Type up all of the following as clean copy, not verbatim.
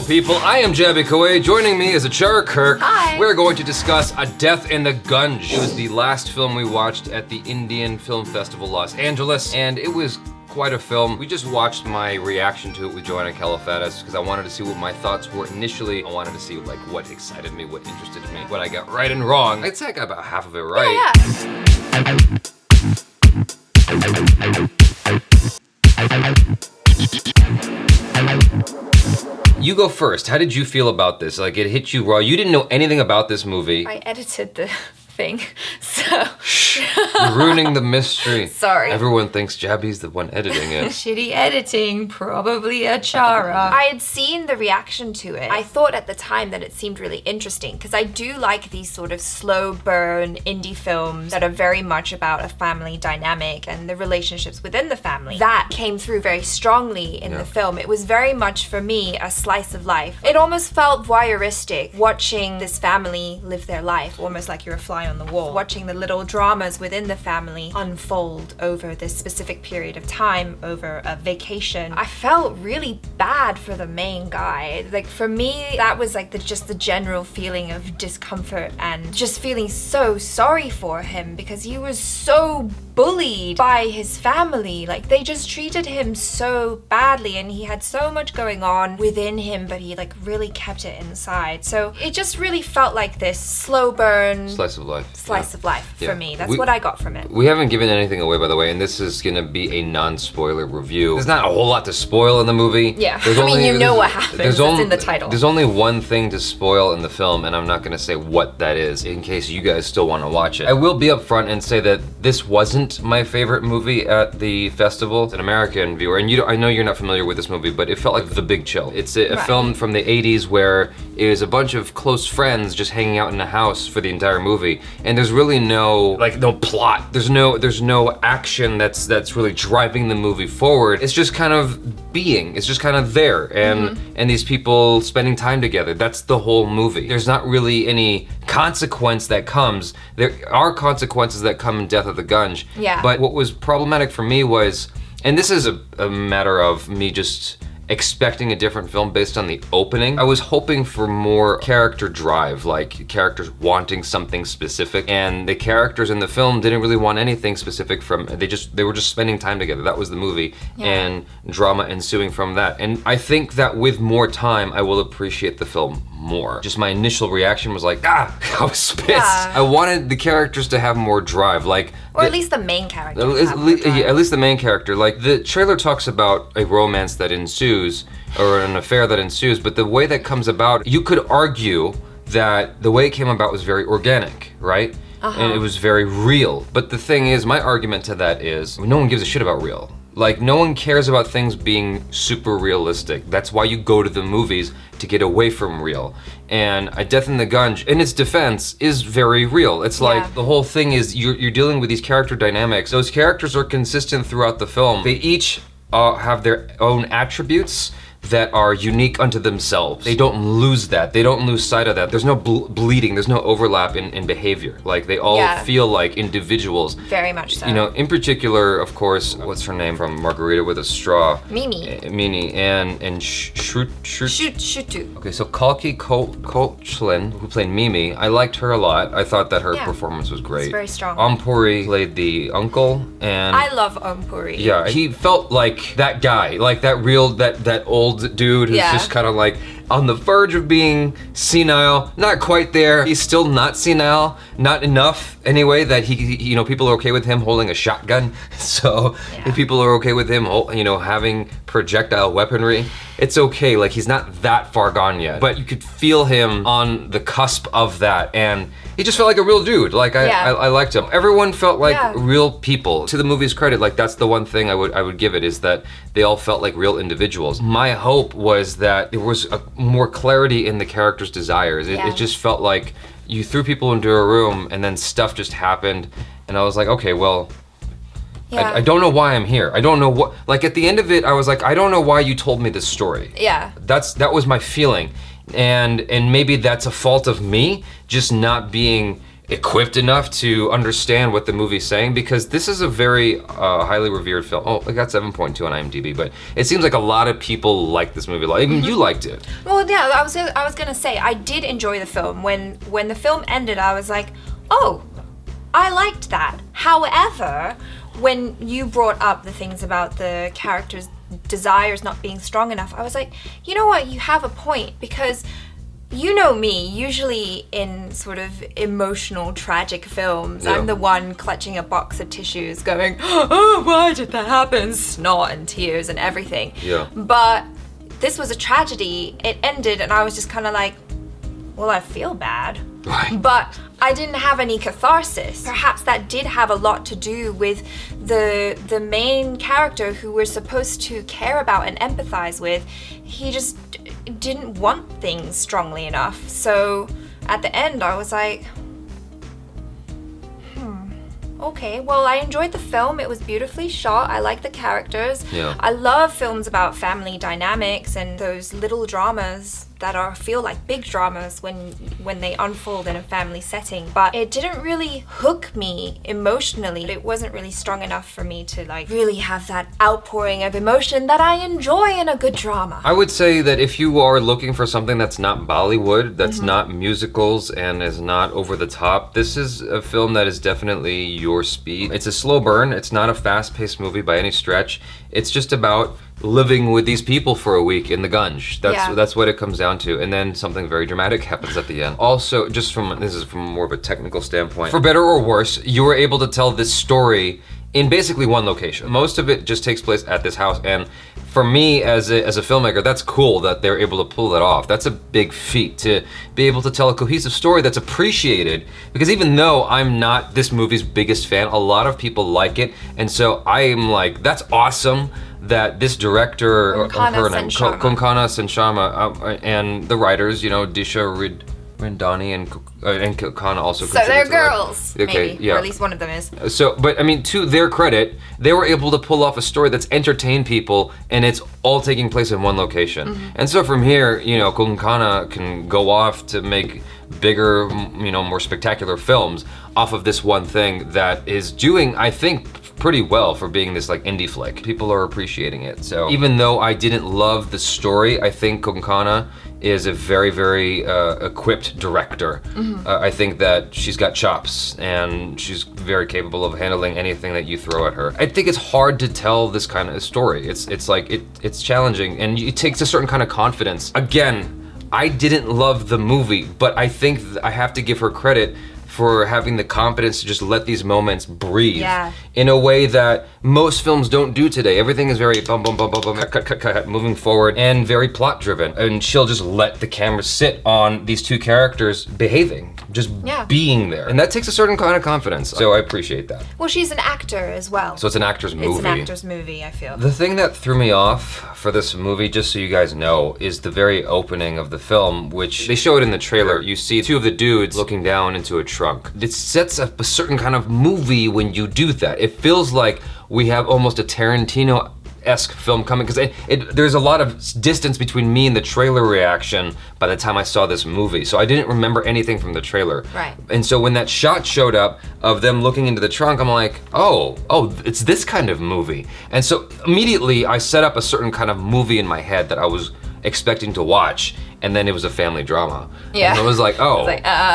people, I am JABY KOAY. Joining me is ACHARA KIRK. Hi. We're going to discuss A Death in the GUNJ. It was the last film we watched at the Indian Film Festival Los Angeles, and it was quite a film. We just watched my reaction to it with Joanna Califatis because I wanted to see what my thoughts were initially. I wanted to see like what excited me, what interested me, what I got right and wrong. I'd say I got about half of it right. You go first. How did you feel about this? Like, it hit you raw. You didn't know anything about this movie. I edited the thing, so. Shh, you're ruining the mystery. Sorry. Everyone thinks Jaby's the one editing it. Shitty editing, probably ACHARA. I had seen the reaction to it. I thought at the time that it seemed really interesting because I do like these sort of slow burn indie films that are very much about a family dynamic and the relationships within the family. That came through very strongly in the film. It was very much for me a slice of life. It almost felt voyeuristic watching this family live their life, almost like you're a fly on the wall, watching the little dramas within the family unfold over this specific period of time, over a vacation. I felt really bad for the main guy. Like, for me, that was like just the general feeling of discomfort and just feeling so sorry for him because he was so bullied by his family. Like, they just treated him so badly and he had so much going on within him, but he like really kept it inside. So it just really felt like this slow burn Slice of life. Slice of life for me. That's what I got from it. We haven't given anything away, by the way, and this is gonna be a non-spoiler review. There's not a whole lot to spoil in the movie. Yeah, I mean, you know what happens. It's in the title. There's only one thing to spoil in the film, and I'm not gonna say what that is in case you guys still wanna watch it. I will be upfront and say that this wasn't my favorite movie at the festival. It's an American viewer, and I know you're not familiar with this movie, but it felt like The Big Chill. It's a film from the 80s where it was a bunch of close friends just hanging out in a house for the entire movie, and there's really no plot. There's no action that's really driving the movie forward. It's just kind of being. It's just kind of there, and these people spending time together. That's the whole movie. There's not really any consequence that comes. There are consequences that come in Death of the GUNJ. Yeah. But what was problematic for me was, and this is a matter of me just expecting a different film based on the opening. I was hoping for more character drive, like characters wanting something specific, and the characters in the film didn't really want anything specific from, they were just spending time together. That was the movie, and drama ensuing from that. And I think that with more time, I will appreciate the film more. Just my initial reaction was like, I was pissed. Yeah. I wanted the characters to have more drive, like, or at least the main character. At least the main character. Like, the trailer talks about a romance that ensues, or an affair that ensues, but the way that comes about, you could argue that the way it came about was very organic, right? And it was very real. But the thing is, my argument to that is, no one gives a shit about real. Like, no one cares about things being super realistic. That's why you go to the movies, to get away from real. And A Death in the GUNJ, in its defense, is very real. It's like, the whole thing is, you're dealing with these character dynamics. Those characters are consistent throughout the film. They each have their own attributes that are unique unto themselves. They don't lose that. They don't lose sight of that. There's no bleeding. There's no overlap in behavior. Like, they all feel like individuals. Very much so. You know, in particular, of course, what's her name from Margarita with a Straw? Mimi. Mimi and Shutu. Okay, so Kalki Koechlin, who played Mimi, I liked her a lot. I thought that her performance was great. It's very strong. Ampuri played the uncle, and I love Ampuri. Yeah, he felt like that guy, like that old dude who's just kind of like on the verge of being senile, not quite there. He's still not senile, not enough anyway that he people are okay with him holding a shotgun. So if people are okay with him, having projectile weaponry, it's okay. Like, he's not that far gone yet, but you could feel him on the cusp of that, and he just felt like a real dude. Like, I liked him. Everyone felt like real people. To the movie's credit, like, that's the one thing I would give it, is that they all felt like real individuals. My hope was that there was more clarity in the characters' desires. It just felt like you threw people into a room and then stuff just happened, and I was like, okay, well, I don't know why I'm here. I don't know what, like, at the end of it, I was like, I don't know why you told me this story. Yeah. That was my feeling. And maybe that's a fault of me, just not being equipped enough to understand what the movie's saying, because this is a very highly revered film. Oh, it got 7.2 on IMDb, but it seems like a lot of people like this movie. Even you liked it. Well, yeah, I was gonna say, I did enjoy the film. When the film ended, I was like, oh, I liked that. However, when you brought up the things about the character's desires not being strong enough, I was like, you know what, you have a point, because you know me, usually in sort of emotional, tragic films, I'm the one clutching a box of tissues going, oh, why did that happen? Snot and tears and everything. Yeah. But this was a tragedy. It ended and I was just kind of like, well, I feel bad. Right. But I didn't have any catharsis. Perhaps that did have a lot to do with the main character who we're supposed to care about and empathize with. He just didn't want things strongly enough. So at the end, I was like, okay, well, I enjoyed the film. It was beautifully shot. I like the characters. Yeah. I love films about family dynamics and those little dramas that feel like big dramas when they unfold in a family setting. But it didn't really hook me emotionally. It wasn't really strong enough for me to like really have that outpouring of emotion that I enjoy in a good drama. I would say that if you are looking for something that's not Bollywood, that's not musicals, and is not over the top, this is a film that is definitely your speed. It's a slow burn. It's not a fast-paced movie by any stretch. It's just about living with these people for a week in the GUNJ. That's what it comes down to. And then something very dramatic happens at the end. Also, this is from more of a technical standpoint, for better or worse, you were able to tell this story in basically one location. Most of it just takes place at this house, and for me as a filmmaker, that's cool that they're able to pull that off. That's a big feat, to be able to tell a cohesive story that's appreciated, because even though I'm not this movie's biggest fan, a lot of people like it, and so I am like, that's awesome that this director, Konkana Sharma, and the writers, Disha Rindani and Konkana also. So they're girls, okay, maybe, yeah. or at least one of them is. So, but I mean, to their credit, they were able to pull off a story that's entertained people, and it's all taking place in one location. And so from here, Konkana can go off to make bigger, more spectacular films off of this one thing that is doing, I think, pretty well for being this like indie flick. People are appreciating it. So even though I didn't love the story, I think Konkana is a very, very equipped director. I think that she's got chops and she's very capable of handling anything that you throw at her. I think it's hard to tell this kind of story. It's challenging, and it takes a certain kind of confidence. Again, I didn't love the movie, but I think I have to give her credit for having the confidence to just let these moments breathe in a way that most films don't do today. Everything is very bum, bum, bum, bum, bum, cut, moving forward, and very plot driven. And she'll just let the camera sit on these two characters behaving, just being there. And that takes a certain kind of confidence. So I appreciate that. Well, she's an actor as well. So it's an actor's movie. It's an actor's movie, I feel. The thing that threw me off for this movie, just so you guys know, is the very opening of the film, which they show it in the trailer. You see two of the dudes looking down into a trunk. It sets up a certain kind of movie when you do that. It feels like we have almost a Tarantino-esque film coming, because there's a lot of distance between me and the trailer reaction by the time I saw this movie. So I didn't remember anything from the trailer. Right. And so when that shot showed up of them looking into the trunk, I'm like, oh, it's this kind of movie. And so immediately I set up a certain kind of movie in my head that I was expecting to watch, and then it was a family drama. Yeah. And I was like,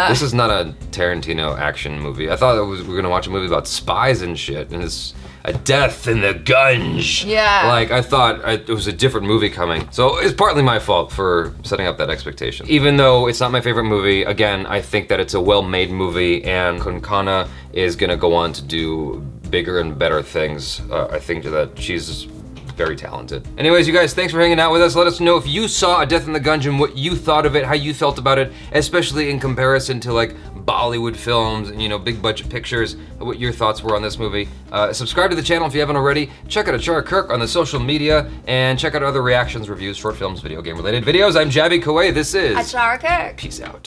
this is not a Tarantino action movie. I thought we were gonna watch a movie about spies and shit, and it's a death in the GUNJ. Yeah. Like, I thought it was a different movie coming. So it's partly my fault for setting up that expectation. Even though it's not my favorite movie, again, I think that it's a well-made movie, and Konkana is gonna go on to do bigger and better things. I think that she's very talented. Anyways, you guys, thanks for hanging out with us. Let us know if you saw A Death in the GUNJ and what you thought of it, how you felt about it, especially in comparison to like Bollywood films and big budget pictures, what your thoughts were on this movie. Subscribe to the channel if you haven't already. Check out ACHARA KIRK on the social media, and check out other reactions, reviews, short films, video game related videos. I'm JABY KOAY. This is ACHARA KIRK. Peace out.